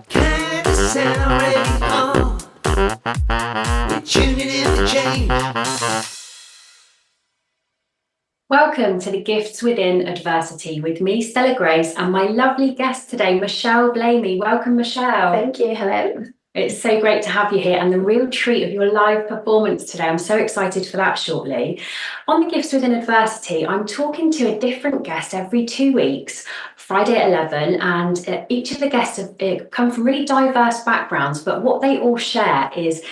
KindaSound radio. We're tuning in to change. Welcome to the Gifts Within Adversity with me, Stella Grace, and my lovely guest today, Blamey. Welcome, Michelle. Thank you. Hello. It's so great to have you here, and the real treat of your live performance today. I'm so excited for that shortly. On the Gifts Within Adversity, I'm talking to a different guest every 2 weeks, Friday at 11, and each of the guests have come from really diverse backgrounds, but what they all share is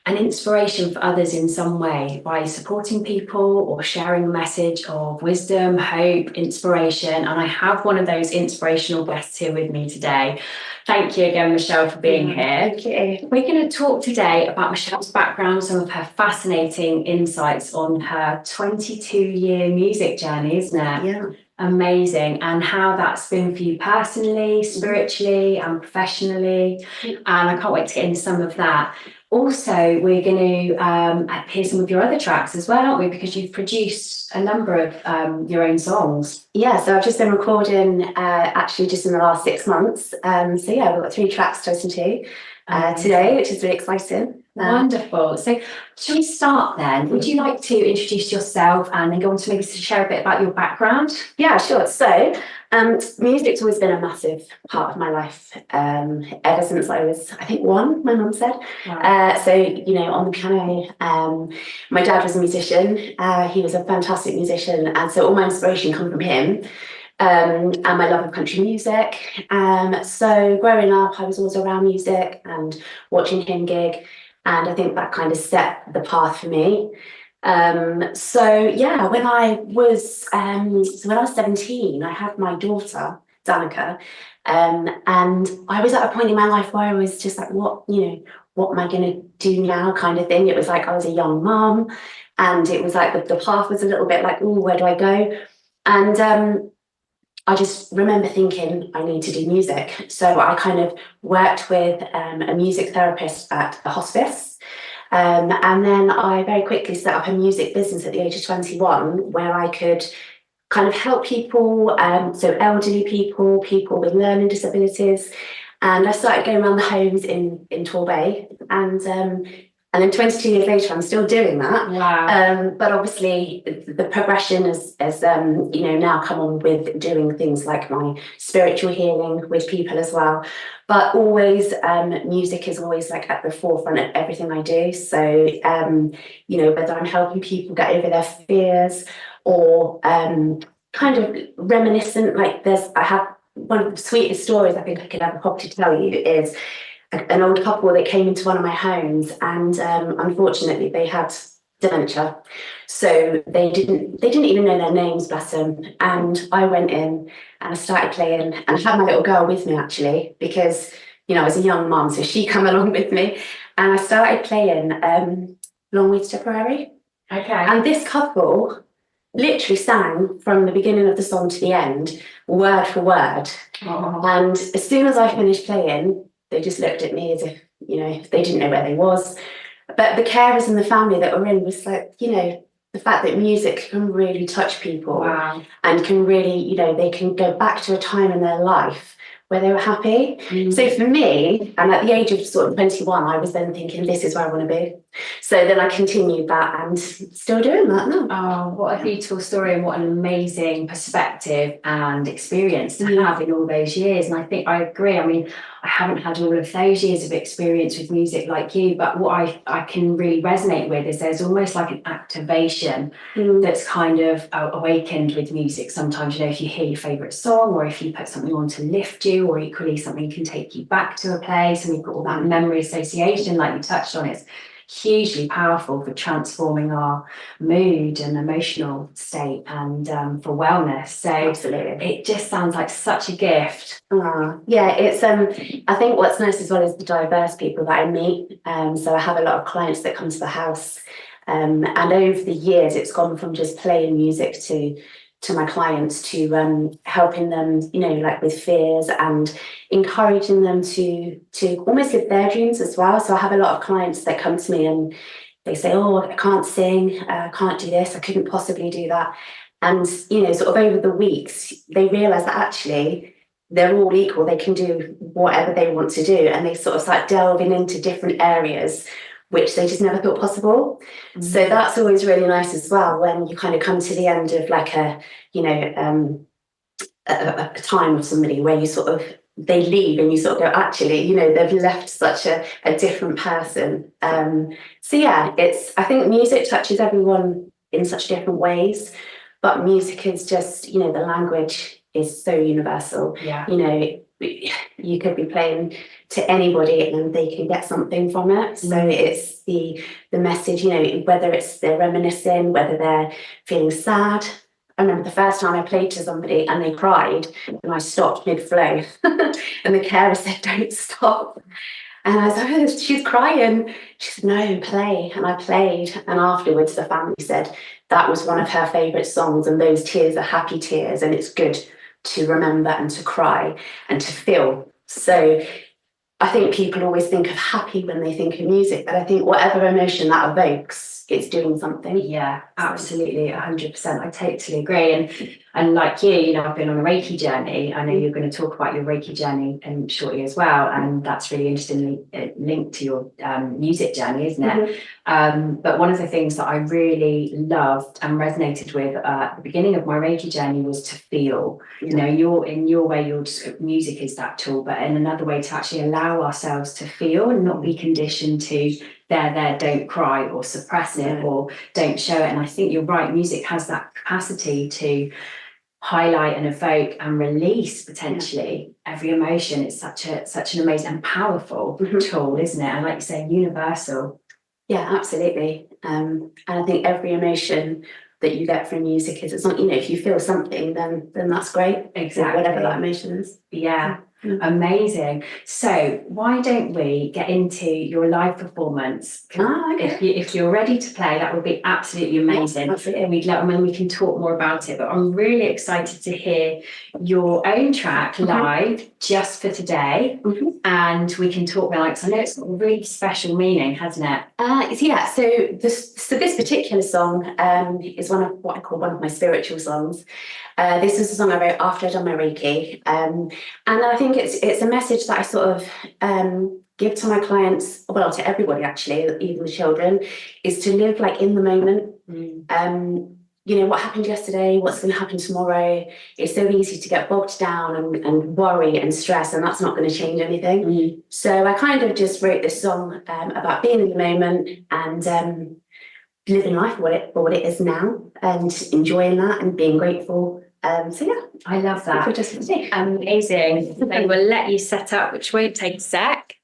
an inspiration for others in some way by supporting people or sharing a message of wisdom, hope, inspiration. And I have one of those inspirational guests here with me today. Thank you again, Michelle, for being here. Thank you. We're going to talk today about Michelle's background, some of her fascinating insights on her 22-year music journey, isn't it? Yeah. Amazing, and how that's been for you personally, spiritually, and professionally. And I can't wait to get into some of that. Also, we're going to hear some of your other tracks as well, aren't we? Because you've produced a number of your own songs. Yeah, so I've just been recording actually just in the last 6 months. So yeah, we've got 3 tracks to listen to today, which is really exciting. Wonderful. So shall we start then? Would you like to introduce yourself and then go on to maybe share a bit about your background? Yeah, sure. So music's always been a massive part of my life ever since I was, I think, 1, my mum said. Wow. So, you know, on the piano, my dad was a musician. He was a fantastic musician. And so all my inspiration come from him. And my love of country music. So growing up, I was always around music and watching him gig. And I think that kind of set the path for me. So yeah, when I was 17, I had my daughter, Danica, and I was at a point in my life where I was just like, what am I going to do now kind of thing. It was like I was a young mum, and it was like the path was a little bit like, oh, where do I go? And I just remember thinking I need to do music. So I kind of worked with a music therapist at a hospice. And then I very quickly set up a music business at the age of 21 where I could kind of help people, so elderly people, people with learning disabilities. And I started going around the homes in Torbay. And then 22 years later, I'm still doing that. Wow. But obviously, the progression has now come on with doing things like my spiritual healing with people as well. But always, music is always like at the forefront of everything I do. So, whether I'm helping people get over their fears or kind of reminiscent, like I have one of the sweetest stories I think I could ever probably tell you is an old couple that came into one of my homes, and unfortunately they had dementia, so they didn't even know their names, bless them. And I went in and I started playing, and I had my little girl with me actually, because I was a young mum, so she came along with me, and I started playing Long Way to Tipperary. Okay. And this couple literally sang from the beginning of the song to the end, word for word. Oh. And as soon as I finished playing, they just looked at me as if, they didn't know where they was. But the carers and the family that were in was like, the fact that music can really touch people. Wow. And can really, they can go back to a time in their life where they were happy. So for me, and at the age of sort of 21, I was then thinking, this is where I want to be. So then I continued that and still doing that now. Oh, what a beautiful story, and what an amazing perspective and experience to have in all those years. And I think I agree. I mean, I haven't had all of those years of experience with music like you, but what I can really resonate with is there's almost like an activation that's kind of awakened with music. Sometimes, if you hear your favourite song, or if you put something on to lift you, or equally something can take you back to a place, and we've got all that memory association like you touched on. It's hugely powerful for transforming our mood and emotional state, and for wellness. So absolutely, it just sounds like such a gift. Yeah, it's I think what's nice as well is the diverse people that I meet. So I have a lot of clients that come to the house, and over the years it's gone from just playing music to my clients to helping them, like with fears, and encouraging them to almost live their dreams as well. So I have a lot of clients that come to me and they say, oh, I can't sing, I can't do this, I couldn't possibly do that. And, sort of over the weeks, they realise that actually they're all equal. They can do whatever they want to do, and they sort of start delving into different areas which they just never thought possible. So that's always really nice as well, when you kind of come to the end of like a time of somebody where you sort of, they leave and you sort of go, actually, they've left such a different person. So yeah, I think music touches everyone in such different ways, but music is just, the language is so universal. Yeah. You could be playing to anybody and they can get something from it. So it's the message, whether it's they're reminiscing, whether they're feeling sad. I remember the first time I played to somebody and they cried and I stopped mid-flow and the carer said, don't stop. And I was like, oh, she's crying. She said, no, play. And I played. And afterwards the family said that was one of her favourite songs, and those tears are happy tears, and it's good to remember and to cry and to feel. So I think people always think of happy when they think of music, but I think whatever emotion that evokes, it's doing something. Yeah, absolutely, 100%. I totally agree. And like you, I've been on a Reiki journey. I know you're going to talk about your Reiki journey shortly as well, and that's really interestingly linked to your music journey, isn't it? But one of the things that I really loved and resonated with at the beginning of my Reiki journey was to feel. You're in your way, music is that tool, but in another way to actually allow ourselves to feel and not be conditioned to there, don't cry or suppress it or don't show it. And I think you're right, music has that capacity to highlight and evoke and release potentially every emotion. It's such an amazing and powerful tool, isn't it? And like you say, universal. Yeah, absolutely. And I think every emotion that you get from music it's not, if you feel something, then that's great. Exactly. Whatever that emotion is. Yeah. Amazing. So why don't we get into your live performance? Okay. If you're ready to play, that would be absolutely amazing. Absolutely. And then we can talk more about it. But I'm really excited to hear your own track live just for today, and we can talk about it, because I know it's got a really special meaning, hasn't it? Yeah. So this particular song is one of what I call one of my spiritual songs. This is a song I wrote after I'd done my Reiki, and I think it's a message that I sort of give to my clients, well, to everybody actually, even the children, is to live like in the moment. What happened yesterday, what's going to happen tomorrow. It's so easy to get bogged down and worry and stress, and that's not going to change anything. So I kind of just wrote this song about being in the moment and living life for what it is now, and enjoying that and being grateful. So yeah, I love that. Amazing. So we'll let you set up, which won't take a sec.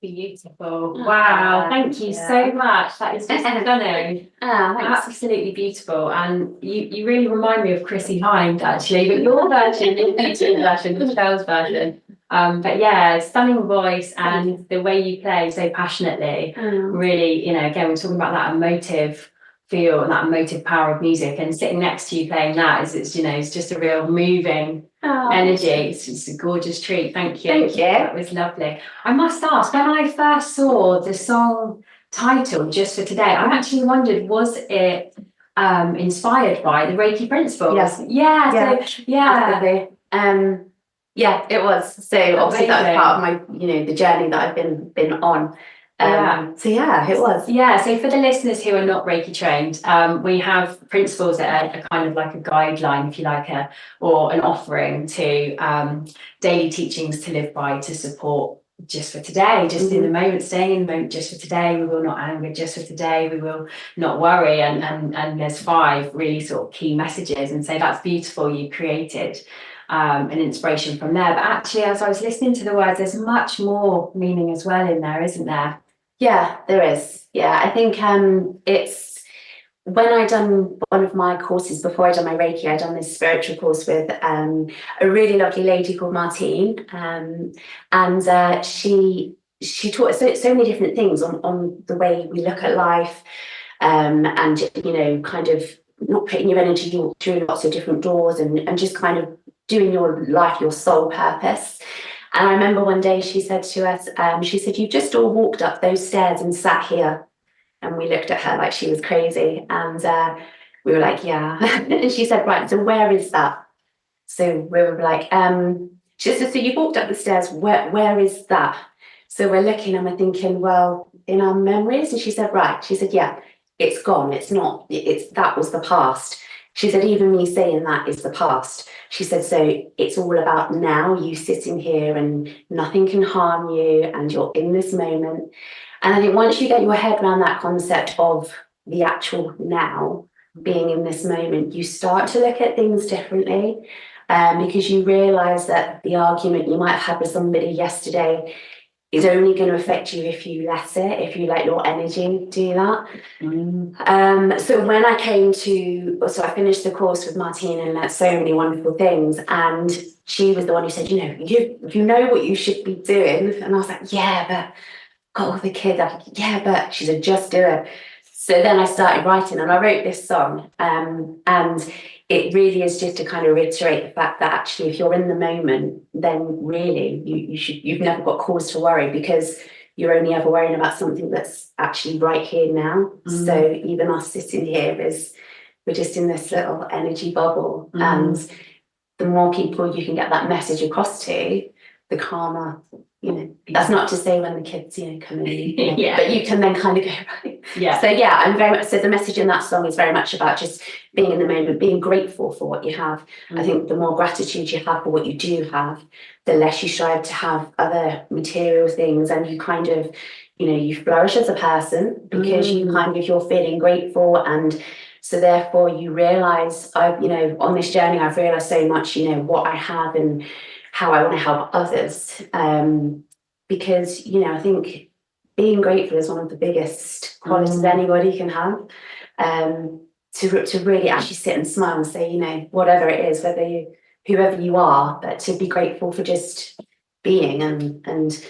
Beautiful. Wow, thank you so much. That is just stunning. Thanks. Absolutely beautiful. And you really remind me of Chrissy Hind, actually, but your version, your beautiful version, Michelle's version. But yeah, stunning voice and the way you play so passionately, really, again, we're talking about that emotive feel and that emotive power of music, and sitting next to you playing that it's just a real moving energy. It's just a gorgeous treat. Thank you. Thank you. That was lovely. I must ask, when I first saw the song title Just for Today, I actually wondered, was it inspired by the Reiki principles? Yes. Yeah. Absolutely. Yeah, it was. So obviously that's part of my, the journey that I've been on. So yeah, it was. Yeah, so for the listeners who are not Reiki trained, we have principles that are kind of like a guideline, if you like, or an offering to daily teachings to live by, to support just for today, just in the moment, staying in the moment, just for today. We will not anger, just for today. We will not worry. And there's 5 really sort of key messages. And so that's beautiful. You created an inspiration from there. But actually, as I was listening to the words, there's much more meaning as well in there, isn't there? Yeah, there is. Yeah, I think it's when I done one of my courses before I done my Reiki, I done this spiritual course with a really lovely lady called Martine, and she taught us so many different things on the way we look at life, and kind of not putting your energy through lots of different doors, and just kind of doing your life, your soul purpose. And I remember one day she said to us, she said, "You've just all walked up those stairs and sat here." And we looked at her like she was crazy. And we were like, yeah. And she said, "Right, so where is that?" So we were like, she said, "So you walked up the stairs, where is that?" So we're looking and we're thinking, well, in our memories. And she said, "Right." She said, "Yeah, it's gone. It's not, that was the past." She said, "Even me saying that is the past." She said, "So it's all about now, you sitting here and nothing can harm you and you're in this moment." And I think once you get your head around that concept of the actual now, being in this moment, you start to look at things differently, because you realise that the argument you might have had with somebody yesterday is only going to affect you if you let it, if you let your energy do that. So when I I finished the course with Martine and learnt so many wonderful things, and she was the one who said, you know what you should be doing. And I was like, yeah, but got all the kids. Yeah, but she said, "Just do it." So then I started writing, and I wrote this song, and it really is just to kind of reiterate the fact that actually, if you're in the moment, then really you've never got cause to worry, because you're only ever worrying about something that's actually right here now. So even us sitting here we're just in this little energy bubble, and the more people you can get that message across to, the calmer. That's not to say when the kids, come in, but you can then kind of go, right. Yeah. So yeah, I'm very much, so the message in that song is very much about just being in the moment, being grateful for what you have. I think the more gratitude you have for what you do have, the less you strive to have other material things, and you kind of, you flourish as a person, because you're feeling grateful. And so therefore you realise, on this journey, I've realised so much, what I have and how I want to help others, because I think being grateful is one of the biggest qualities anybody can have, to really actually sit and smile and say, whatever it is, whoever you are, but to be grateful for just being, and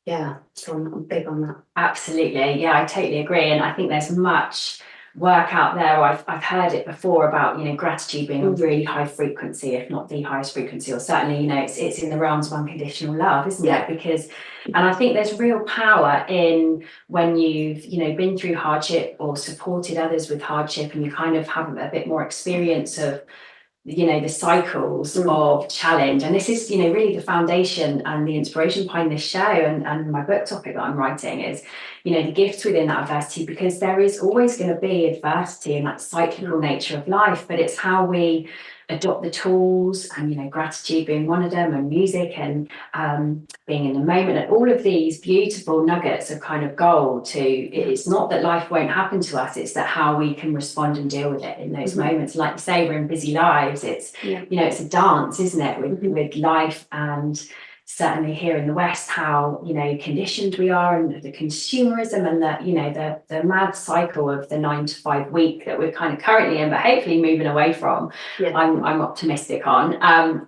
yeah, so I'm big on that. Absolutely, yeah, I totally agree. And I think there's much work out there. I've heard it before about gratitude being a really high frequency, if not the highest frequency, or certainly it's in the realms of unconditional love, isn't it? Because, and I think there's real power in when you've been through hardship or supported others with hardship, and you kind of have a bit more experience of the cycles of challenge. And this is really the foundation and the inspiration behind this show, and my book topic that I'm writing is the gifts within that adversity, because there is always going to be adversity and that cyclical nature of life, but it's how we adopt the tools, and gratitude being one of them, and music, and being in the moment, and all of these beautiful nuggets of kind of gold to it's not that life won't happen to us, it's that how we can respond and deal with it in those moments. Like you say, we're in busy lives, it's it's a dance, isn't it, with life. And certainly here in the West, how, you know, conditioned we are, and the consumerism, and the, you know, the mad cycle of the 9 to 5 week that we're kind of currently in, but hopefully moving away from. Yeah. I'm optimistic on,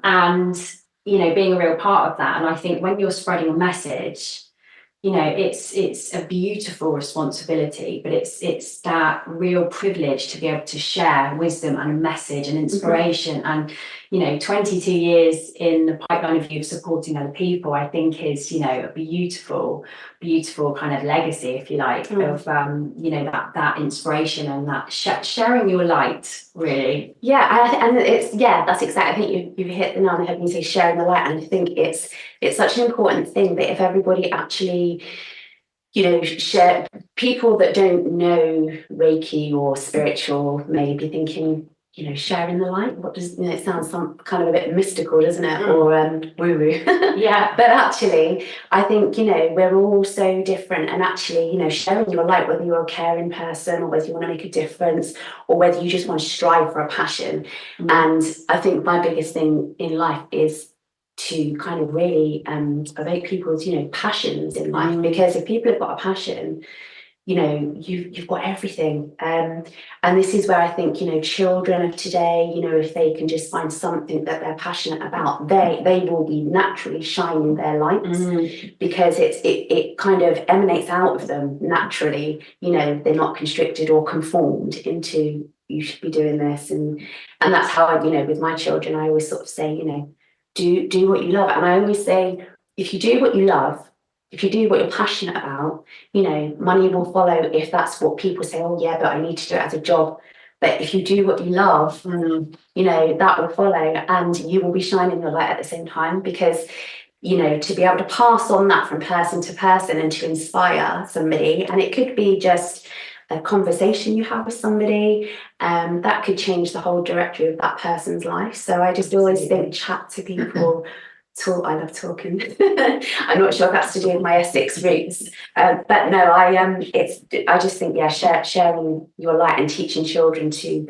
and, you know, being a real part of that. And I think when you're spreading a message, you know, it's a beautiful responsibility, but it's that real privilege to be able to share wisdom and a message and inspiration. And, you know, 22 years in the pipeline of you supporting other people, I think is, you know, a beautiful kind of legacy, if you like, of you know, that inspiration and that sharing your light, really. Yeah, and it's, yeah, that's exactly, I think you hit the nail on the head when you say sharing the light. And I think it's such an important thing that if everybody actually, you know, share, people that don't know Reiki or spiritual may be thinking, you know, sharing the light, what does, you know, it sounds some kind of a bit mystical, doesn't it? Or woo-woo. Yeah. But actually, I think, you know, we're all so different, and actually, you know, sharing your light, whether you're a caring person or whether you want to make a difference or whether you just want to strive for a passion. And I think my biggest thing in life is to kind of really evoke people's, you know, passions in life, because if people have got a passion, you know, you've got everything. And this is where I think, you know, children of today, you know, if they can just find something that they're passionate about, they will be naturally shining their lights, because it kind of emanates out of them naturally. You know, they're not constricted or conformed into, you should be doing this, and that's how I, you know, with my children, I always sort of say, you know, do what you love. And I always say, if you do what you love, if you do what you're passionate about, you know, money will follow if that's what people say, oh yeah, but I need to do it as a job. But if you do what you love, you know, that will follow, and you will be shining your light at the same time. Because, you know, to be able to pass on that from person to person and to inspire somebody, and it could be just a conversation you have with somebody, that could change the whole directory of that person's life. So I just always think, chat to people. I love talking. I'm not sure if that's to do with my Essex roots, but no, I just think, yeah, sharing your light and teaching children to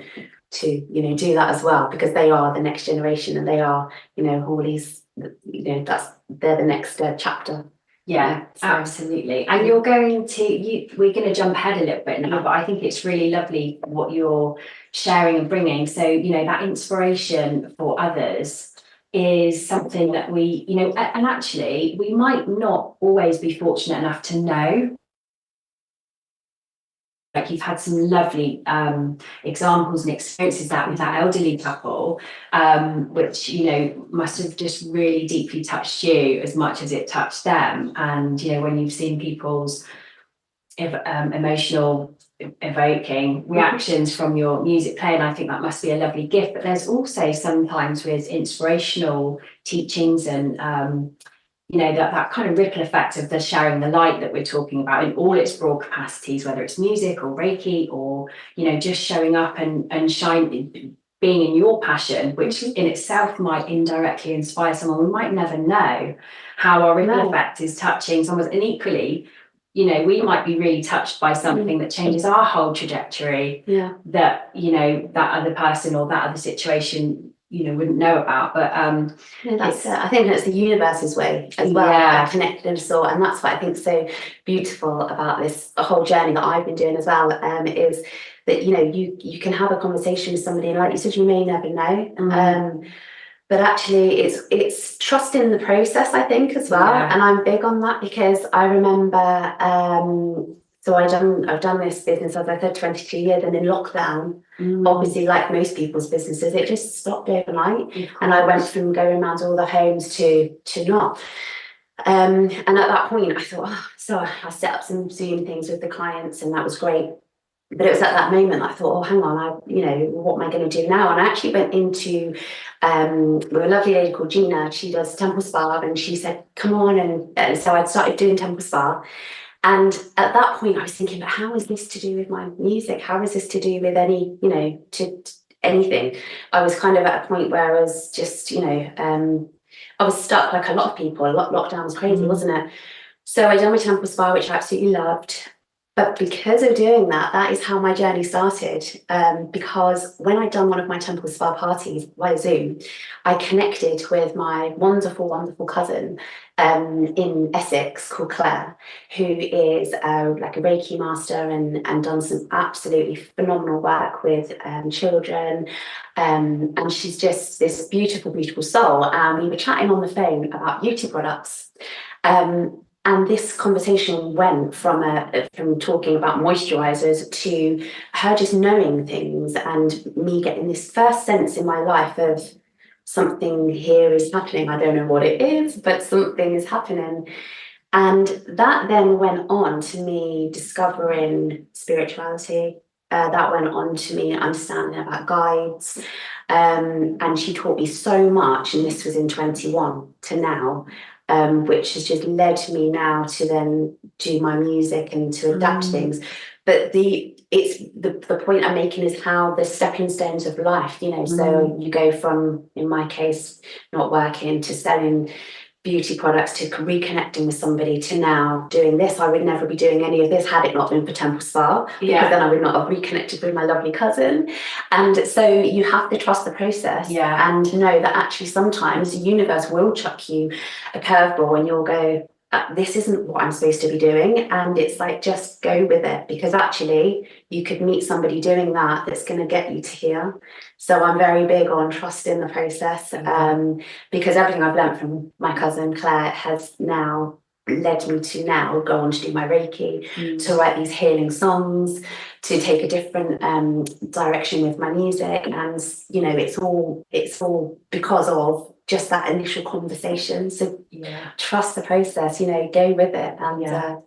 you know, do that as well, because they are the next generation, and they are, you know, all these, you know, they're the next chapter. Yeah, so. Absolutely. And you're going to, we're going to jump ahead a little bit now, but I think it's really lovely what you're sharing and bringing. So, you know, that inspiration for others is something that we, you know, and actually we might not always be fortunate enough to know. Like, you've had some lovely examples and experiences that with that elderly couple, which, you know, must have just really deeply touched you as much as it touched them. And, you know, when you've seen people's emotional evoking reactions from your music playing, I think that must be a lovely gift. But there's also sometimes with inspirational teachings and you know, that kind of ripple effect of the sharing the light that we're talking about in all its broad capacities, whether it's music or Reiki, or, you know, just showing up and shining, being in your passion, which in itself might indirectly inspire someone. We might never know how our ripple effect is touching someone. And equally, you know, we might be really touched by something that changes our whole trajectory, that, you know, that other person or that other situation, you know, wouldn't know about. But that's I think that's the universe's way as well, connected us all. And that's what I think so beautiful about this whole journey that I've been doing as well, is that, you know, you can have a conversation with somebody, and like you said, you may never know. But actually it's trusting the process, I think, as well. And I'm big on that, because I remember so I've done this business, as I said, 22 years, and in lockdown, obviously, like most people's businesses, it just stopped overnight. And I went from going around all the homes to not. And at that point, I thought, so I set up some Zoom things with the clients, and that was great. But it was at that moment I thought, hang on, you know, what am I going to do now? And I actually went into with a lovely lady called Gina. She does Temple Spa, and she said, come on. And so I started doing Temple Spa. And at that point, I was thinking, but how is this to do with my music? How is this to do with any, you know, to anything? I was kind of at a point where I was just, you know, I was stuck like a lot of people. Lockdown was crazy, wasn't it? So I done my Temple Spa, which I absolutely loved. But because of doing that, that is how my journey started. Because when I'd done one of my Temple Spa parties via Zoom, I connected with my wonderful, wonderful cousin in Essex called Claire, who is like a Reiki master and done some absolutely phenomenal work with children. And she's just this beautiful, beautiful soul. And we were chatting on the phone about beauty products. And this conversation went from talking about moisturizers to her just knowing things and me getting this first sense in my life of something here is happening. I don't know what it is, but something is happening. And that then went on to me discovering spirituality. That went on to me understanding about guides. And she taught me so much, and this was in 21 to now. Which has just led me now to then do my music and to adapt things. But the point I'm making is how the stepping stones of life, you know, so you go from, in my case, not working to selling beauty products to reconnecting with somebody to now doing this. I would never be doing any of this had it not been for Temple Spa, because then I would not have reconnected with my lovely cousin. And so you have to trust the process and know that actually sometimes the universe will chuck you a curveball and you'll go, this isn't what I'm supposed to be doing. And it's like, just go with it, because actually you could meet somebody doing that that's going to get you to here. So I'm very big on trusting the process, because everything I've learned from my cousin Claire has now led me to now go on to do my Reiki, to write these healing songs, to take a different direction with my music. And, you know, it's all because of just that initial conversation. So trust the process, you know, go with it and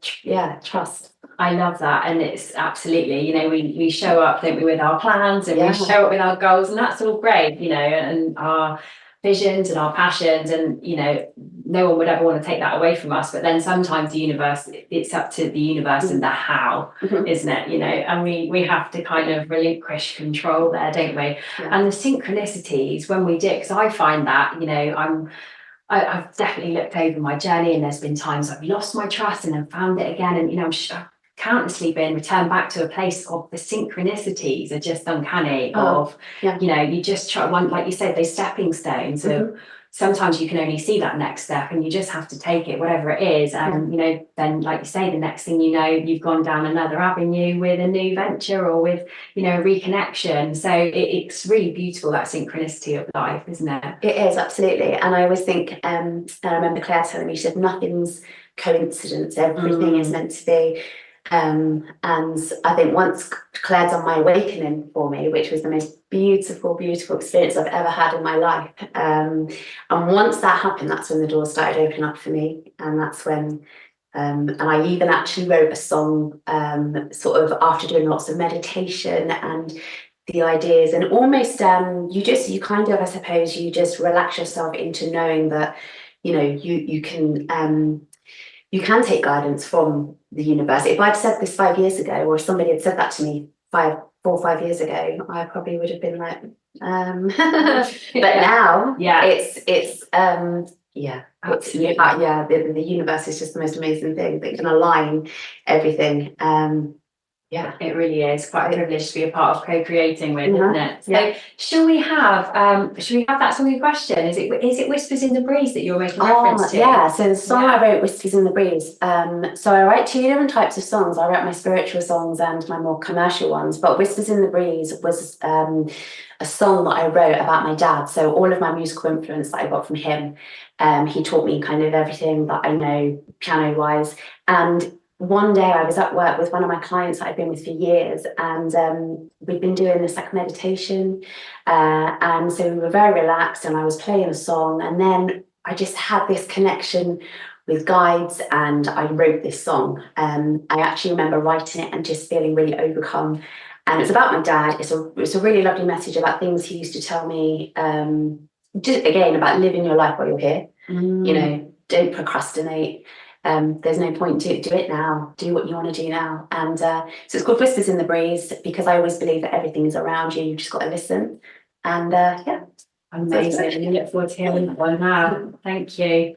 trust. I love that. And it's absolutely, you know, we show up, don't we, with our plans, and we show up with our goals, and that's all great, you know, and our visions and our passions, and, you know, no one would ever want to take that away from us. But then sometimes the universe, it's up to the universe and the how, isn't it? You know, and we have to kind of relinquish control there, don't we? And the synchronicities when we do, because I find that, you know, I've definitely looked over my journey, and there's been times I've lost my trust and then found it again. And, you know, I've countlessly been returned back to a place of the synchronicities are just uncanny you know, you just try one, like you said, those stepping stones. So sometimes you can only see that next step, and you just have to take it, whatever it is. And, you know, then, like you say, the next thing you know, you've gone down another avenue with a new venture or with, you know, a reconnection. So it's really beautiful, that synchronicity of life, isn't it? It is, absolutely. And I always think, and I remember Claire telling me, she said, nothing's coincidence, everything is meant to be. And I think once Claire done my awakening for me, which was the most beautiful, beautiful experience I've ever had in my life. And once that happened, that's when the doors started opening up for me. And that's when, and I even actually wrote a song sort of after doing lots of meditation and the ideas, and almost you kind of, I suppose, you just relax yourself into knowing that, you know, you can take guidance from the universe. If I'd said this 5 years ago, or if somebody had said that to me 4 or 5 years ago, I probably would have been like, but now it's the universe is just the most amazing thing that can align everything. It really is quite a privilege to be a part of co-creating with, isn't it? So should we have that song in question? Is it Whispers in the Breeze that you're making reference to? Yeah, so the song I wrote, Whispers in the Breeze. So I write two different types of songs. I write my spiritual songs and my more commercial ones, but Whispers in the Breeze was a song that I wrote about my dad. So all of my musical influence that I got from him, he taught me kind of everything that I know piano wise. And one day I was at work with one of my clients that I've been with for years, and we'd been doing this like meditation, and so we were very relaxed, and I was playing a song, and then I just had this connection with guides, and I wrote this song. I actually remember writing it and just feeling really overcome, and it's about my dad. It's a really lovely message about things he used to tell me, just again about living your life while you're here. You know, don't procrastinate. There's no point, do it now, do what you want to do now. And so it's called Whispers in the Breeze, because I always believe that everything is around you, you've just got to listen. And amazing. I look forward to hearing that one now. Thank you.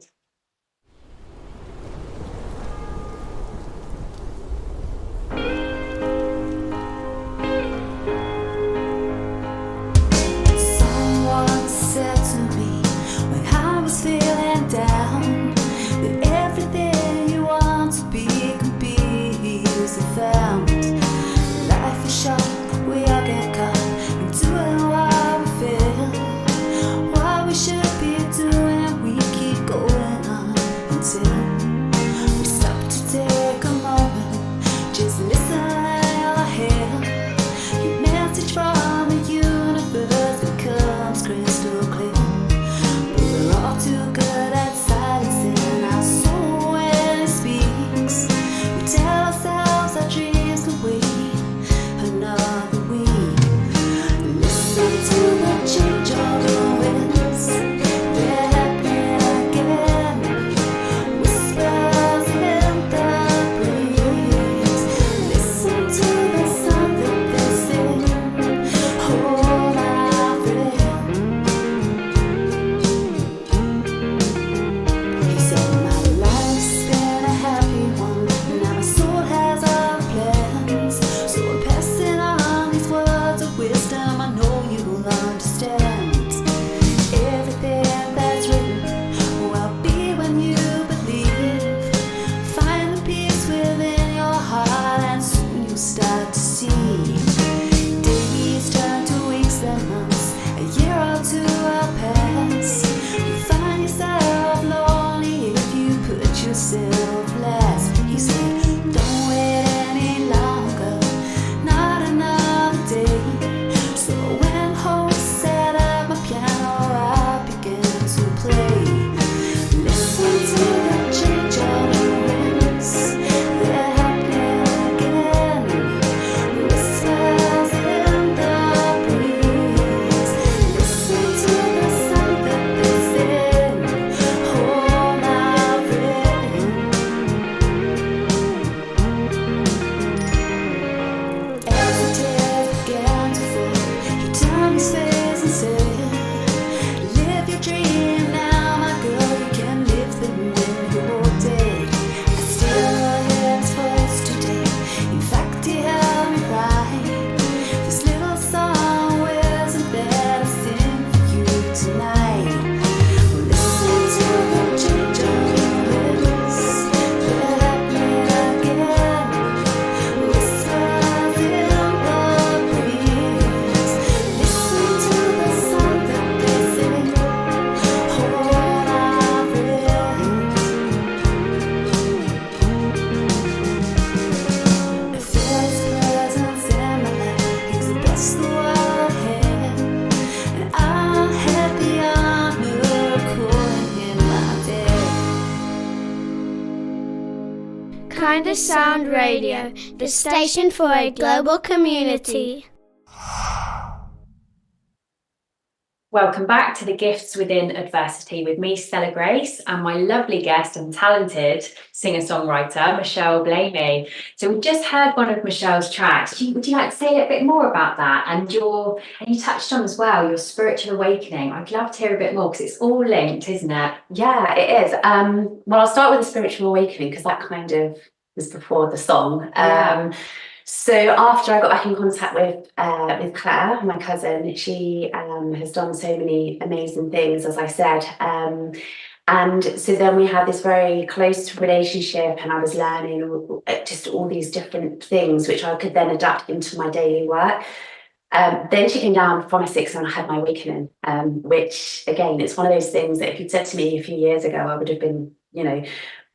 KindaSound Radio, the station for a global community. Welcome back to the Gifts Within Adversity with me, Stella Grace, and my lovely guest and talented singer-songwriter, Michelle Blamey. So we just heard one of Michelle's tracks. Would you like to say a bit more about that? And you touched on as well your spiritual awakening. I'd love to hear a bit more because it's all linked, isn't it? Yeah, it is. Well, I'll start with the spiritual awakening because that kind of was before the song. So after I got back in contact with Claire, my cousin, she has done so many amazing things, as I said. And so then we had this very close relationship, and I was learning just all these different things which I could then adapt into my daily work. Then she came down from a six and I had my awakening, which again, it's one of those things that if you'd said to me a few years ago, I would have been,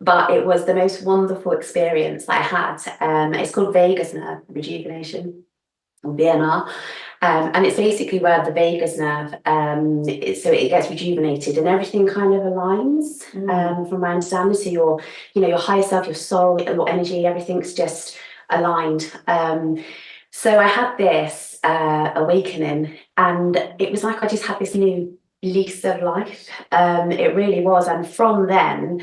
but it was the most wonderful experience that I had. It's called vagus nerve rejuvenation, or VNR. And it's basically where the vagus nerve, so it gets rejuvenated and everything kind of aligns, from my understanding. So your higher self, your soul, your energy, everything's just aligned. So I had this awakening, and it was like I just had this new lease of life. It really was. And from then,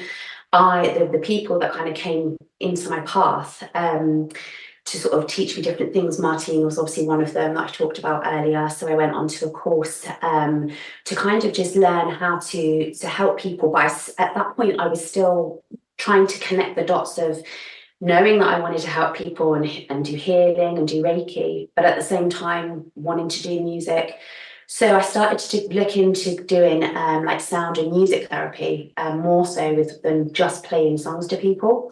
the people that kind of came into my path to sort of teach me different things. Martine was obviously one of them that I talked about earlier. So I went on to a course to kind of just learn how to help people. But at that point, I was still trying to connect the dots of knowing that I wanted to help people and do healing and do Reiki, but at the same time wanting to do music. So I started to look into doing like sound and music therapy, more so than just playing songs to people.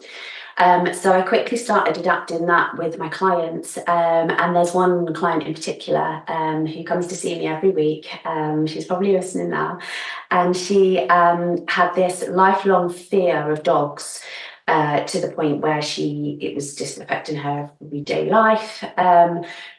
So I quickly started adapting that with my clients, and there's one client in particular who comes to see me every week. She's probably listening now, and she had this lifelong fear of dogs. To the point where it was just affecting her everyday life.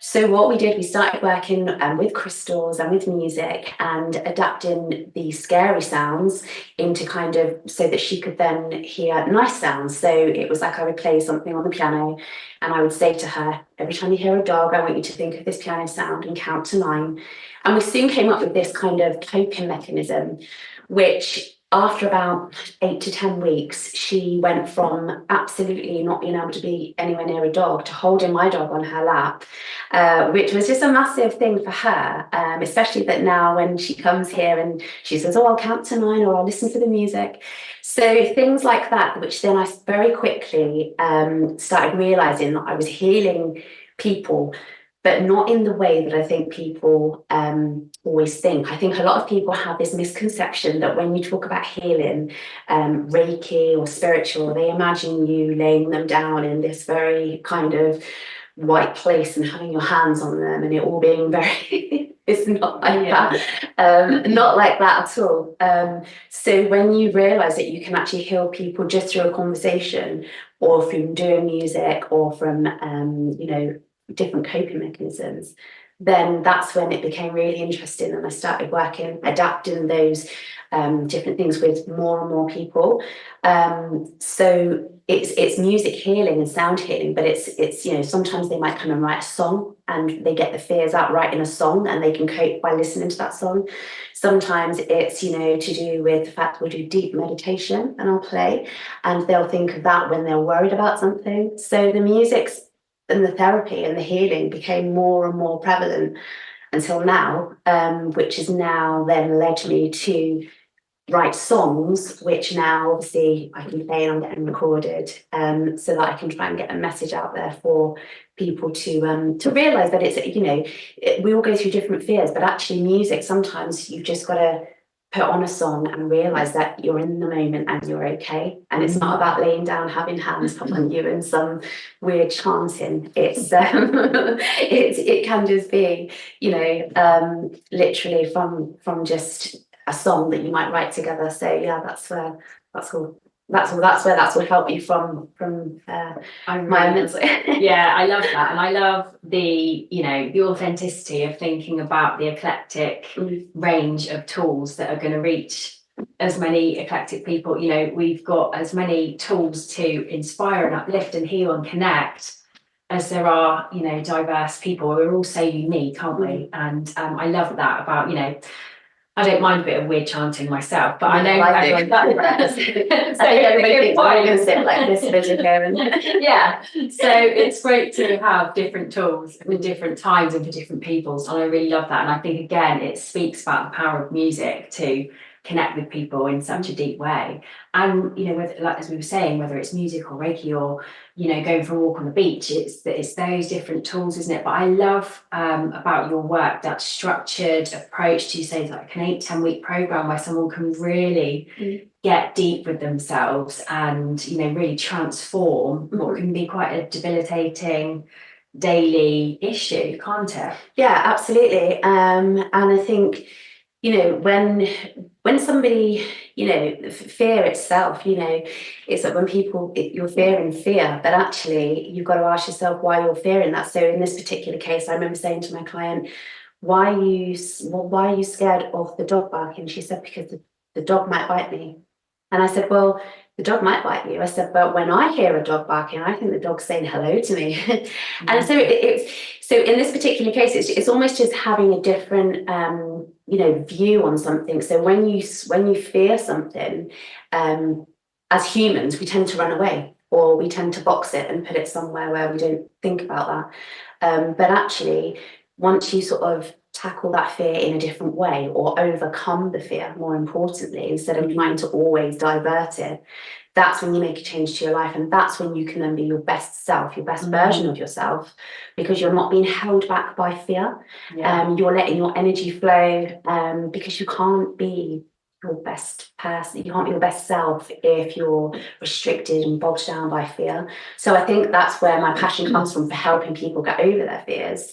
So what we did, we started working with crystals and with music and adapting the scary sounds into kind of so that she could then hear nice sounds. So it was like I would play something on the piano and I would say to her, every time you hear a dog, I want you to think of this piano sound and count to 9. And we soon came up with this kind of coping mechanism, which after about 8 to 10 weeks, she went from absolutely not being able to be anywhere near a dog to holding my dog on her lap, which was just a massive thing for her, especially that now when she comes here and she says, oh, I'll count to 9 or I'll listen to the music. So things like that, which then I very quickly started realising that I was healing people, but not in the way that I think people always think. I think a lot of people have this misconception that when you talk about healing, Reiki or spiritual, they imagine you laying them down in this very kind of white place and having your hands on them and it all being very, it's not like that. Not like that at all. So when you realise that you can actually heal people just through a conversation or from doing music or from, different coping mechanisms, then that's when it became really interesting and I started adapting those different things with more and more people. So it's music healing and sound healing, but it's sometimes they might come and write a song and they get the fears out writing a song and they can cope by listening to that song. Sometimes it's to do with the fact we'll do deep meditation and I'll play and they'll think of that when they're worried about something. So the music's and the therapy and the healing became more and more prevalent until now, which has now then led me to write songs, which now obviously I can play and I'm getting recorded, so that I can try and get a message out there for people to realise that it's, we all go through different fears, but actually music, sometimes you've just got to put on a song and realise that you're in the moment and you're okay. And it's not about laying down, having hands put on you and some weird chanting. It's it can just be, literally from just a song that you might write together. So yeah, that's where that will help you from my mental. Yeah, I love that, and I love the the authenticity of thinking about the eclectic range of tools that are going to reach as many eclectic people, you know, we've got as many tools to inspire and uplift and heal and connect as there are, you know, diverse people. We're all so unique, aren't we? And I love that about, you know, I don't mind a bit of weird chanting myself, but I know everyone does. So everybody thinks I'm going to sit like this vision here and yeah, so it's great to have different tools for different times and for different peoples, and I really love that. And I think again it speaks about the power of music to connect with people in such a deep way. And you know, whether, like as we were saying, whether it's music or Reiki or, you know, going for a walk on the beach, it's those different tools, isn't it? But I love about your work that structured approach to, say, like an 8-10 week program where someone can really get deep with themselves and, you know, really transform what can be quite a debilitating daily issue, can't it? Yeah, absolutely. And I think, you know, when somebody, you know, fear itself, you know, it's like when people, you're fearing fear, but actually you've got to ask yourself why you're fearing that. So in this particular case, I remember saying to my client, why are you scared of the dog barking? She said, because the dog might bite me. And I said, well, the dog might bite you. I said, but when I hear a dog barking, I think the dog's saying hello to me. And so so in this particular case, it's almost just having a different, you know, view on something. So when you fear something, as humans, we tend to run away, or we tend to box it and put it somewhere where we don't think about that. But actually, once you sort of tackle that fear in a different way, or overcome the fear, more importantly, instead of trying to always divert it, that's when you make a change to your life. And that's when you can then be your best self, your best version of yourself, because you're not being held back by fear. You're letting your energy flow, because you can't be your best person, you can't be your best self if you're restricted and bogged down by fear. So I think that's where my passion comes from, for helping people get over their fears.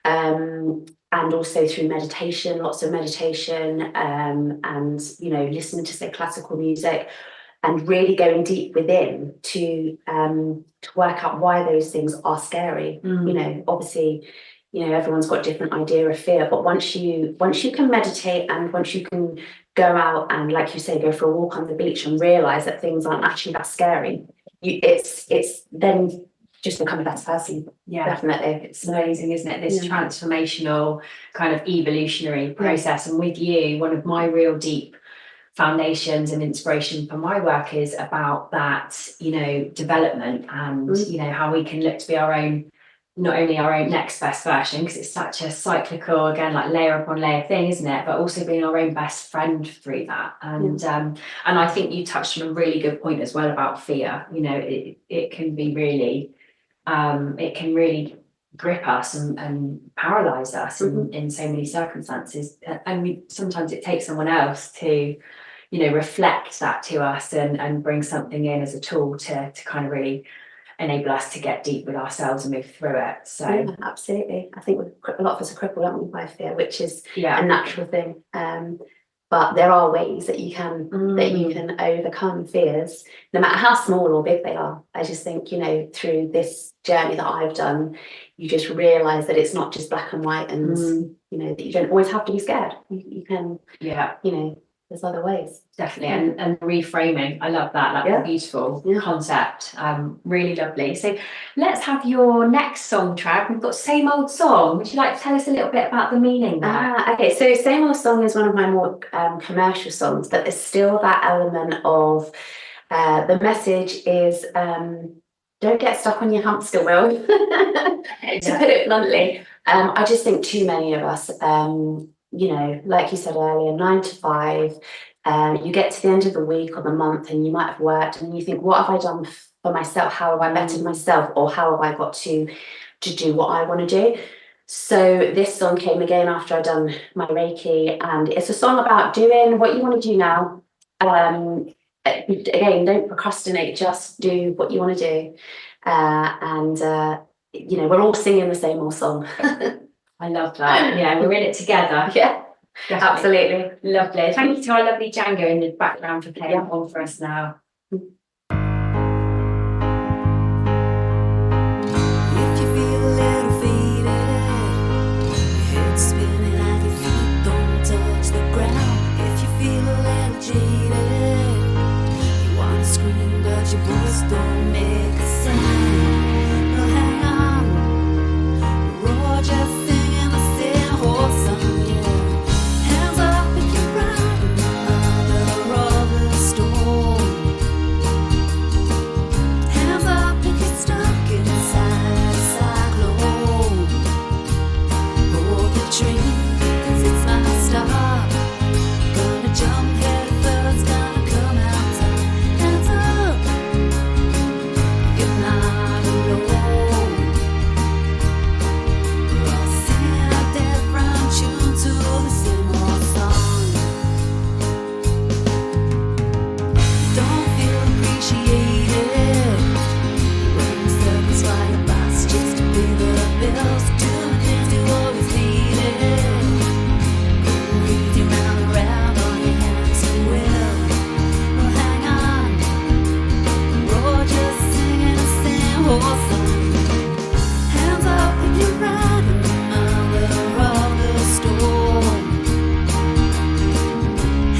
And also through meditation, lots of meditation, and, you know, listening to, say, classical music, and really going deep within to work out why those things are scary. You know, obviously, you know, everyone's got a different idea of fear, but once you can meditate, and once you can go out and, like you say, go for a walk on the beach and realize that things aren't actually that scary, it's then just become a better person. Yeah, definitely. It's amazing, isn't it? This transformational kind of evolutionary process. And with you, one of my real deep foundations and inspiration for my work is about that, you know, development, and you know, how we can look to be our own, not only our own next best version, because it's such a cyclical, again, like layer upon layer thing, isn't it? But also being our own best friend through that. And I think you touched on a really good point as well about fear. You know, it can be really it can really grip us and paralyze us in so many circumstances. And sometimes it takes someone else to, you know, reflect that to us and bring something in as a tool to kind of really enable us to get deep with ourselves and move through it. So yeah, absolutely. I think a lot of us are crippled, aren't we, by fear, which is a natural thing. But there are ways that you can overcome fears, no matter how small or big they are. I just think, you know, through this journey that I've done, you just realise that it's not just black and white, and you know, that you don't always have to be scared. You can, you know, there's other ways. Definitely. And reframing, I love that. That's a beautiful concept. Really lovely. So let's have your next song track. We've got Same Old Song. Would you like to tell us a little bit about the meaning there? Okay, so Same Old Song is one of my more commercial songs, but there's still that element of the message is don't get stuck on your hamster wheel, to put it bluntly. I just think too many of us, you know, like you said earlier, 9 to 5, you get to the end of the week or the month, and you might have worked, and you think, what have I done for myself? How have I bettered myself? Or how have I got to do what I want to do? So this song came again after I'd done my Reiki, and it's a song about doing what you want to do now. Again, don't procrastinate, just do what you want to do. You know, we're all singing the same old song. I love that. Yeah, we're in it together. Yeah, definitely. absolutely. Lovely. Thank you to our lovely Django in the background for playing on for us now. If you feel a little faded, your head spinning and your feet don't touch the ground. If you feel a little jaded, don't make a sound. Well, hang on, we're all just singing the same old song, yeah. Hands up if you're riding under of the storm. Hands up if you're stuck inside a cyclone. Hold the train, 'cause it's my stop. Gonna jump head first, gonna come out top. Hands up, you're not alone. We're all singing a different tune to the same old song. Don't feel appreciated. Running circles while your boss just to pay the bills. Doing things you always needed. Crazy round and round on your hands and will. Well, hang on, we're all just singing the same old song. Hands up if you're riding under of the storm.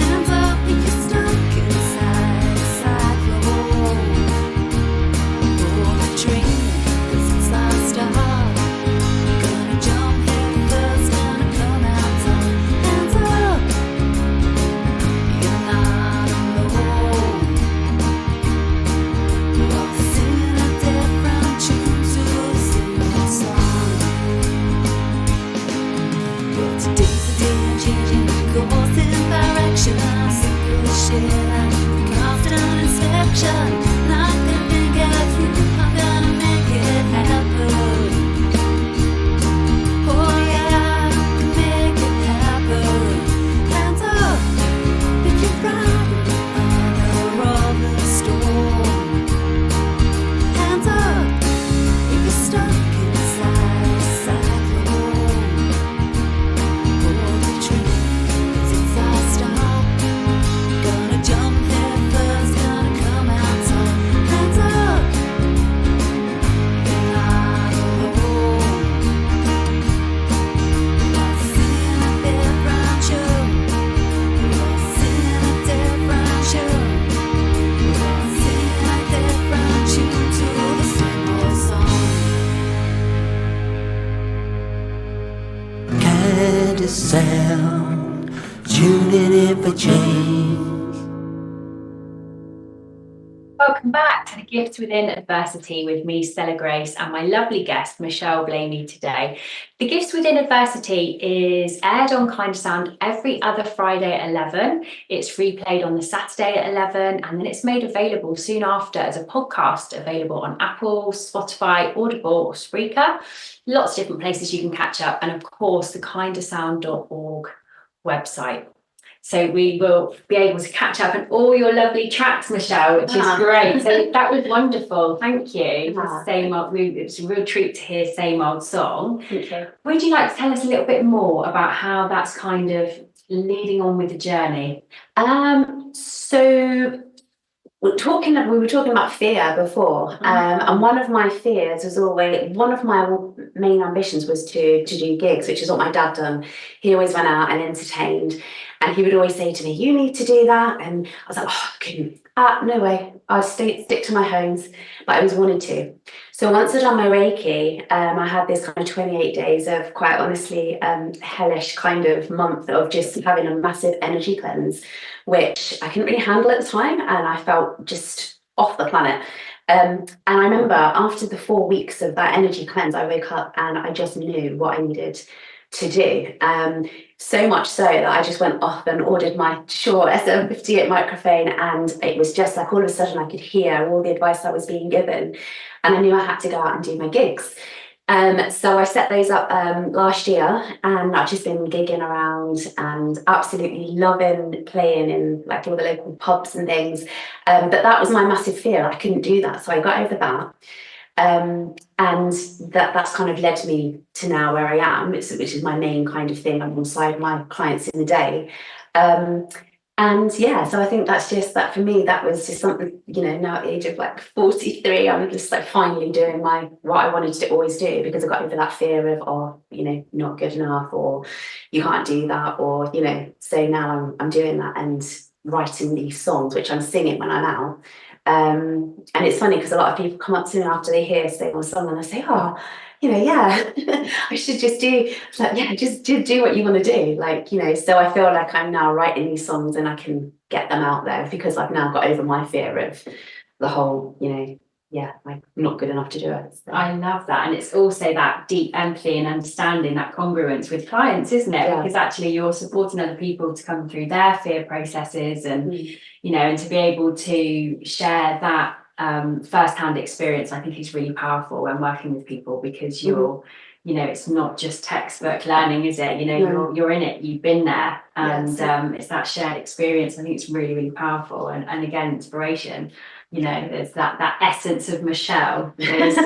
Hands up if you're stuck inside a cyclone. Hold the train, 'cause it's our stop. Gonna jump head first, gonna come out top. Hands up, you're not alone. We're all singing a different tune to the same old song. Well, today's the day I'm changing course and direction. I'm sick of the shit, I need constant inspection. Not gonna get through, I'm gonna make it happen. Oh yeah, I can make it happen. Hands up if you're riding under of the storm. Hands up if you're stuck inside a cyclone. Hold the train, 'cause it's our stop. Gonna jump head first, gonna come out top. Hands up, you're not alone. We're all singing a different tune. We're all singing a different tune. We're all singing a different tune to the same old song. KindaSound, tuning in for change. Welcome back to the Gifts Within Adversity with me, Stella Grace, and my lovely guest, Michelle Blamey, today. The Gifts Within Adversity is aired on KindaSound every other Friday at 11. It's replayed on the Saturday at 11, and then it's made available soon after as a podcast, available on Apple, Spotify, Audible, or Spreaker. Lots of different places you can catch up, and of course, the KindaSound.org website. So we will be able to catch up on all your lovely tracks, Michelle, which is great. So that was wonderful. Thank you. Ah. Same old, it was a real treat to hear Same Old Song. Thank you. Would you like to tell us a little bit more about how that's kind of leading on with the journey? So we were talking about fear before, and one of my fears was always, one of my main ambitions was to do gigs, which is what my dad done. He always went out and entertained, and he would always say to me, "You need to do that." And I was like, "Oh, I couldn't. No way. I'll stick to my homes." But I always wanted to. So once I'd done my Reiki, I had this kind of 28 days of, quite honestly, hellish kind of month of just having a massive energy cleanse, which I couldn't really handle at the time, and I felt just off the planet. And I remember after the 4 weeks of that energy cleanse, I woke up and I just knew what I needed to do. So much so that I just went off and ordered my Shure SM58 microphone, and it was just like all of a sudden I could hear all the advice I was being given, and I knew I had to go out and do my gigs. So I set those up last year, and I've just been gigging around and absolutely loving playing in like all the local pubs and things. But that was my massive fear. I couldn't do that. So I got over that. And that's kind of led me to now where I am, which is my main kind of thing alongside my clients in the day. And yeah, so I think that's just that for me, that was just something, you know, now at the age of like 43, I'm just like finally doing what I wanted to always do, because I got over that fear of, oh, you know, not good enough, or you can't do that, or, you know, so now I'm doing that and writing these songs, which I'm singing when I'm out. And it's funny because a lot of people come up to me after they hear sing or song and I say, oh, yeah, I should just do, it's like, yeah, just do what you want to do. Like, so I feel like I'm now writing these songs and I can get them out there because I've now got over my fear of the whole, I'm not good enough to do it. So. I love that. And it's also that deep empathy and understanding, that congruence with clients, isn't it? Yeah. Because actually you're supporting other people to come through their fear processes and, and to be able to share that first-hand experience, I think is really powerful when working with people because you're, it's not just textbook learning, is it? You're in it, you've been there, and it's that shared experience. I think it's really, really powerful. And again, inspiration. There's that essence of Michelle is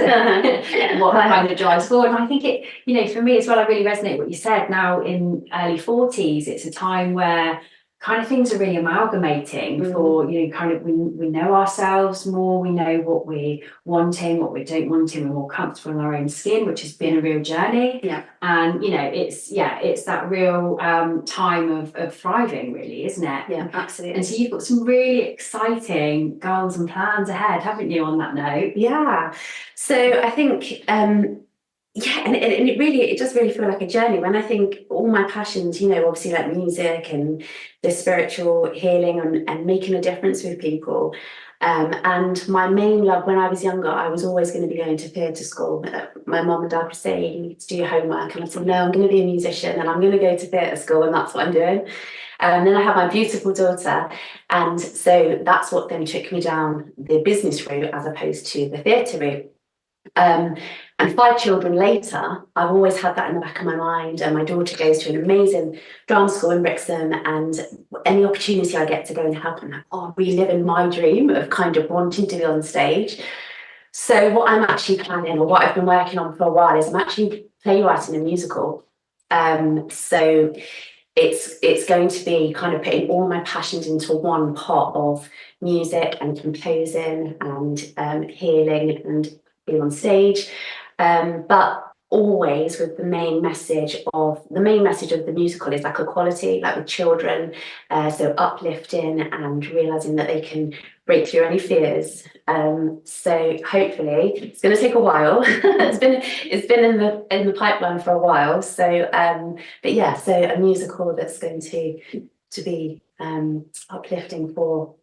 what kind of drives forward. And I think it, for me as well, I really resonate with what you said. Now in early 40s, it's a time where kind of things are really amalgamating for, kind of we know ourselves more, we know what we're wanting, what we don't want, we're more comfortable in our own skin, which has been a real journey. Yeah. And, it's that real time of thriving, really, isn't it? Yeah, absolutely. And so you've got some really exciting goals and plans ahead, haven't you, on that note? Yeah. So I think, and it does really feel like a journey when I think all my passions, obviously like music and the spiritual healing and making a difference with people. And my main love when I was younger, I was always going to be going to theatre school. My mum and dad would say, you need to do your homework. And I said, no, I'm going to be a musician and I'm going to go to theatre school and that's what I'm doing. And then I had my beautiful daughter. And so that's what then took me down the business route as opposed to the theatre route. And 5 children later, I've always had that in the back of my mind. And my daughter goes to an amazing drama school in Brixham, and any opportunity I get to go and help, I'm like, reliving my dream of kind of wanting to be on stage. So what I'm actually planning, or what I've been working on for a while, is I'm actually playwriting a musical. So it's going to be kind of putting all my passions into one pot of music and composing and healing and being on stage, but always with the main message of the musical is like equality, like with children, so uplifting and realizing that they can break through any fears. So hopefully it's going to take a while. it's been in the pipeline for a while. So but yeah, so a musical that's going to be uplifting for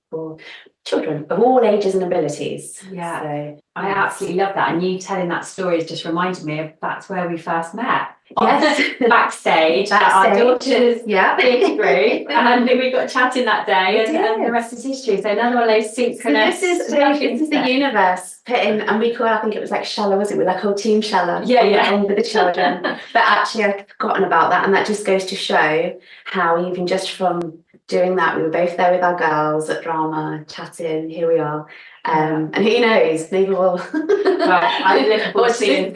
children of all ages and abilities. Yeah, so, I absolutely love that. And you telling that story has just reminded me of that's where we first met. Yes, backstage at our daughter's theatre group, and we got chatting that day, and the rest is history. So another one of those synchronous. So this is the universe putting, and we I think it was like Shella, wasn't it? We're like whole team Shella. Yeah. With the children. But actually, I've forgotten about that, and that just goes to show how even just from doing that, we were both there with our girls at drama, chatting. Here we are. And who knows, maybe we'll right, I'm looking forward to seeing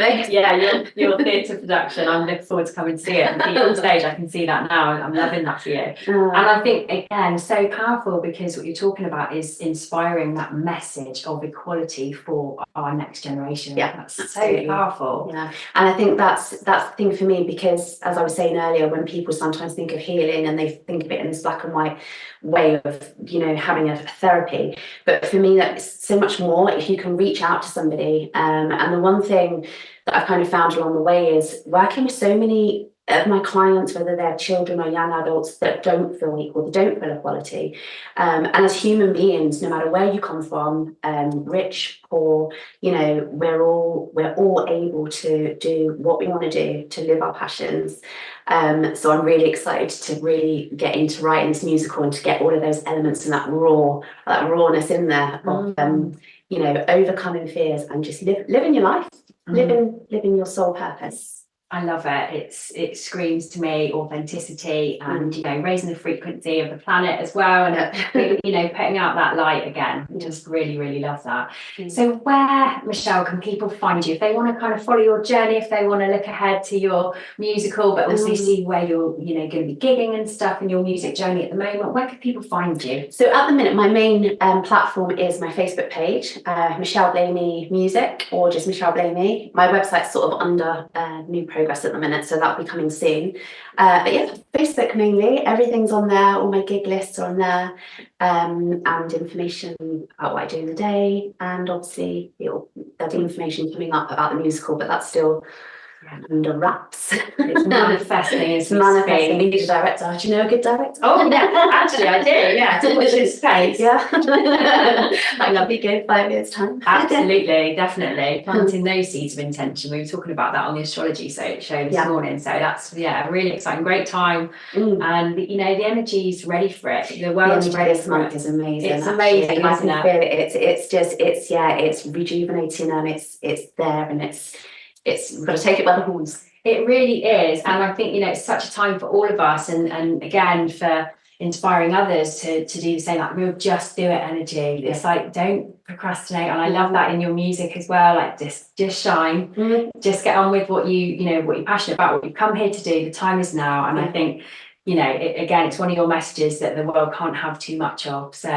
your theatre production. I'm looking forward to coming to see it and see it on stage. I can see that now. I'm loving that for you. And I think again, so powerful because what you're talking about is inspiring that message of equality for our next generation. Yeah, that's absolutely. So powerful. Yeah, and I think that's the thing for me, because as I was saying earlier, when people sometimes think of healing and they think of it in this black and white way of having a therapy, but for me that's so much more if you can reach out to somebody. And the one thing that I've kind of found along the way is working with so many of my clients, whether they're children or young adults, that don't feel equal, that don't feel equality. And as human beings, no matter where you come from, rich, poor, we're all able to do what we want to do, to live our passions. So I'm really excited to really get into writing this musical and to get all of those elements and that rawness in there of overcoming fears and just living your life, living your soul purpose. I love it. It screams to me authenticity and raising the frequency of the planet as well, and putting out that light again. I just really, really love that. So where, Michelle, can people find you if they want to kind of follow your journey, if they want to look ahead to your musical, but also see where you're going to be gigging and stuff in your music journey at the moment? Where can people find you? So at the minute, my main platform is my Facebook page, Michelle Blamey Music, or just Michelle Blamey. My website's sort of under new project. progress at the minute, so that'll be coming soon. But yeah, Facebook mainly. Everything's on there. All my gig lists are on there, and information about what I do in the day. And obviously, there'll be information coming up about the musical, but that's still under wraps. It's manifesting. It's manifesting. We need a director. Do you know a good director? Oh yeah, actually I do. Yeah, to watch this space. Yeah. That'll be good 5 years time. Absolutely, definitely. Planting those seeds of intention. We were talking about that on the astrology show this morning. So that's really exciting, great time. And the energy's ready for it. The world's ready this for month it. is amazing. It's amazing, I isn't can it? feel it. It's rejuvenating, and it's there, and it's we've got to take it by the horns. It really is. And I think, it's such a time for all of us and again for inspiring others to do the same, like we'll just do it energy. It's like, don't procrastinate. And I love that in your music as well, like just shine, just get on with what what you're passionate about, what you've come here to do. The time is now. And I think, again, it's one of your messages that the world can't have too much of. So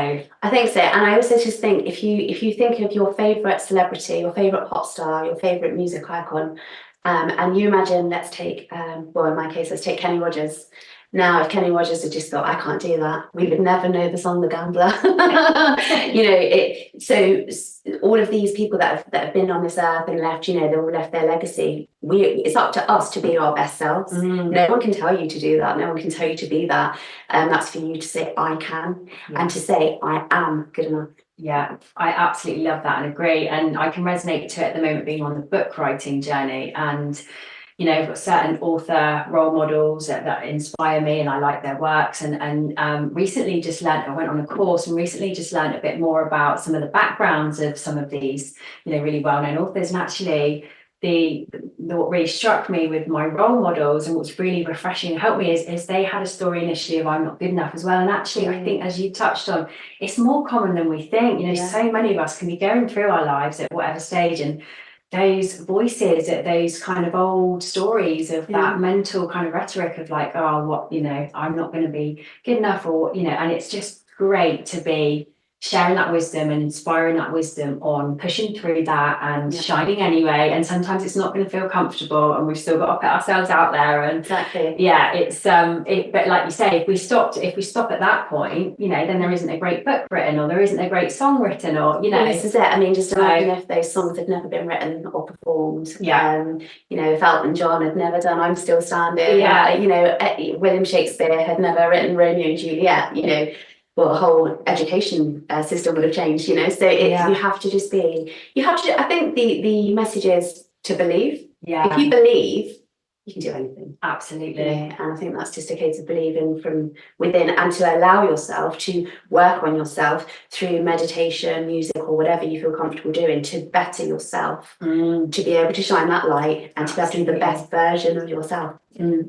I think so. And I also just think if you think of your favourite celebrity, your favourite pop star, your favourite music icon, and you imagine, let's take, in my case, let's take Kenny Rogers. Now, if Kenny Rogers had just thought, I can't do that, we would never know the song The Gambler. So all of these people that have been on this earth and left, they all left their legacy. It's up to us to be our best selves. No one can tell you to do that. No one can tell you to be that. That's for you to say, I can, and to say, I am good enough. Yeah, I absolutely love that and agree. And I can resonate to it at the moment, being on the book writing journey. And I've got certain author role models that inspire me, and I like their works. And recently I went on a course and recently just learned a bit more about some of the backgrounds of some of these, really well-known authors. And actually, what really struck me with my role models and what's really refreshing and helped me is they had a story initially of I'm not good enough as well. And actually, I think, as you touched on, it's more common than we think. So many of us can be going through our lives at whatever stage, and those voices, those kind of old stories of that mental kind of rhetoric of like, I'm not going to be good enough, or and it's just great to be sharing that wisdom and inspiring that wisdom on pushing through that and shining anyway. And sometimes it's not going to feel comfortable, and we've still got to put ourselves out there. And exactly, it's but like you say, if we stop at that point, then there isn't a great book written, or there isn't a great song written, or this is it. I mean, just imagine if those songs had never been written or performed. If Elton John had never done I'm Still Standing, William Shakespeare had never written Romeo and Juliet, well, the whole education system would have changed, so you have to I think the message is to believe. If you believe, you can do anything. Absolutely. And I think that's just a case of believing from within, and to allow yourself to work on yourself through meditation, music, or whatever you feel comfortable doing to better yourself, to be able to shine that light and to be able to be the best version of yourself.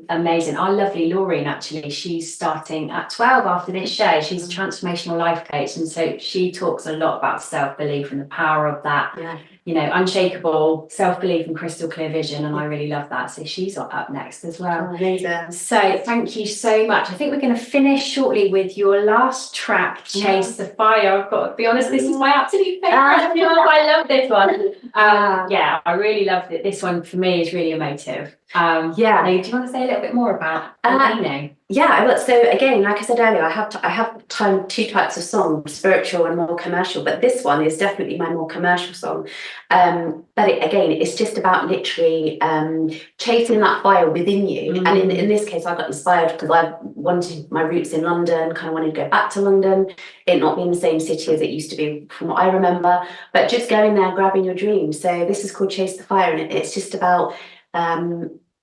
Amazing. Our lovely Laureen, actually, she's starting at 12 after this show. She's a transformational life coach, and so she talks a lot about self-belief and the power of that, unshakable self-belief and crystal clear vision, and I really love that. So she's up next as well. Amazing. So thank you so much. I think we're going to finish shortly with your last track, Chase the Fire. I've got to be honest, this is my absolute favourite. I love this one. I really loved it. This one for me is really emotive. Do you want to say a little bit more about meaning? So again, like I said earlier, I have two types of songs, spiritual and more commercial, but this one is definitely my more commercial song. But it's just about literally chasing that fire within you. And in this case, I got inspired because I wanted my roots in London, kind of wanted to go back to London, it not being the same city as it used to be from what I remember, but just going there, grabbing your dreams. So this is called Chase the Fire, and it's just about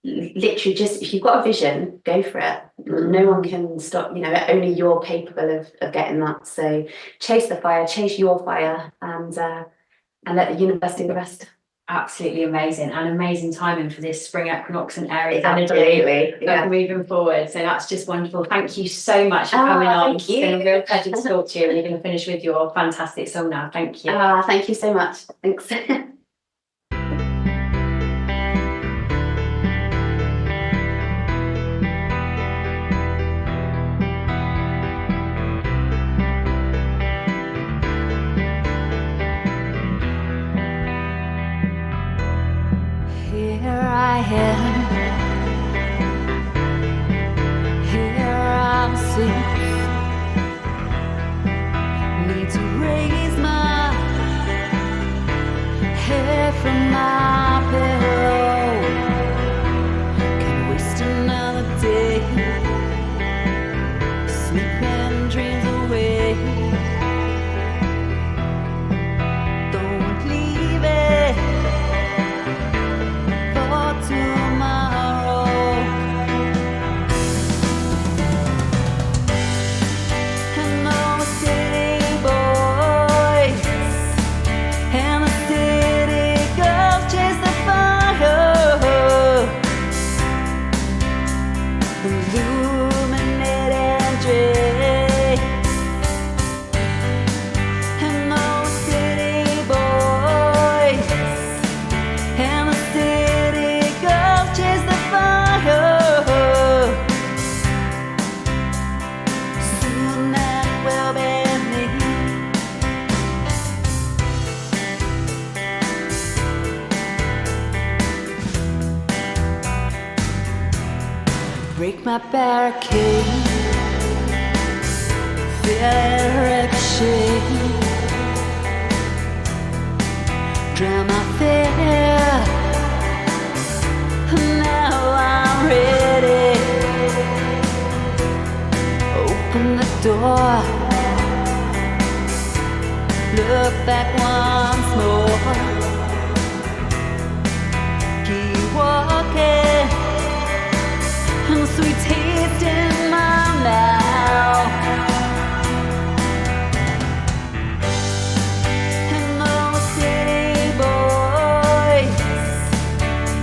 literally just, if you've got a vision, go for it. No one can stop, only you're capable of getting that. So chase the fire, chase your fire, and let the universe do the rest. Absolutely amazing, and amazing timing for this spring equinox and Aries energy moving forward. So that's just wonderful. Thank you so much for coming on. It's been a real pleasure to talk to you, and you're going to finish with your fantastic song now. Thank you. Thank you so much. Thanks. Here I am, suits. Need to raise my hair from my pillow. Can't waste another day sleeping dreams away. Don't leave it for tomorrow. And all the city boys and the city girls chase the fire, illuminating dream. And all the city boys and the city girls chase the fire. Soon that will be me. Break my barricade, feel it ricochet. Drown my fear, now I'm ready. Open the door, look back once more. Keep walking, and a sweet taste in my mouth. And all the city boys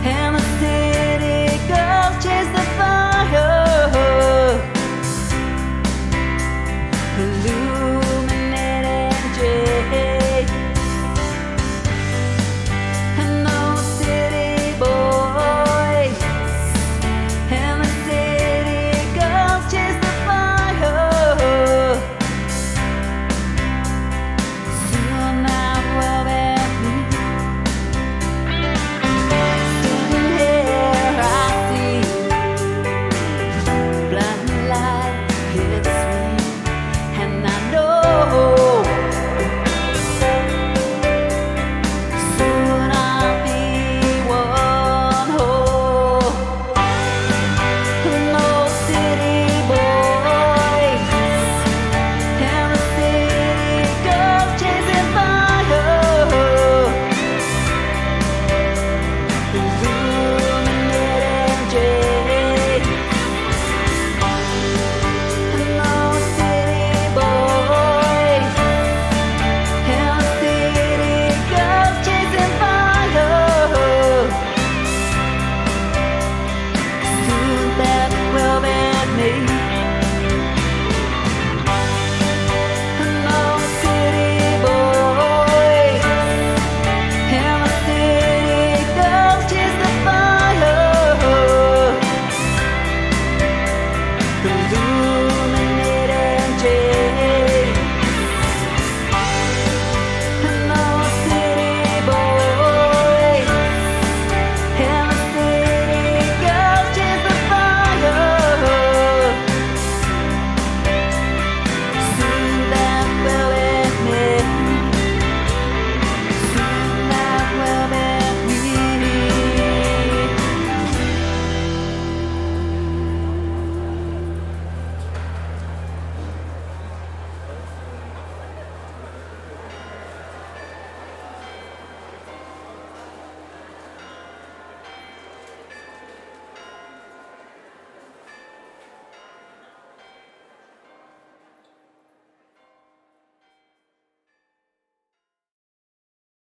and the city girls chase the fire, illuminating dreams. And all the city boys and the city girls chase the fire. Soon I will be me. Sitting here I see blind light hits me, and I know soon I'll be one whole. And those city boys and the city girls chasing fire, illuminating dreams.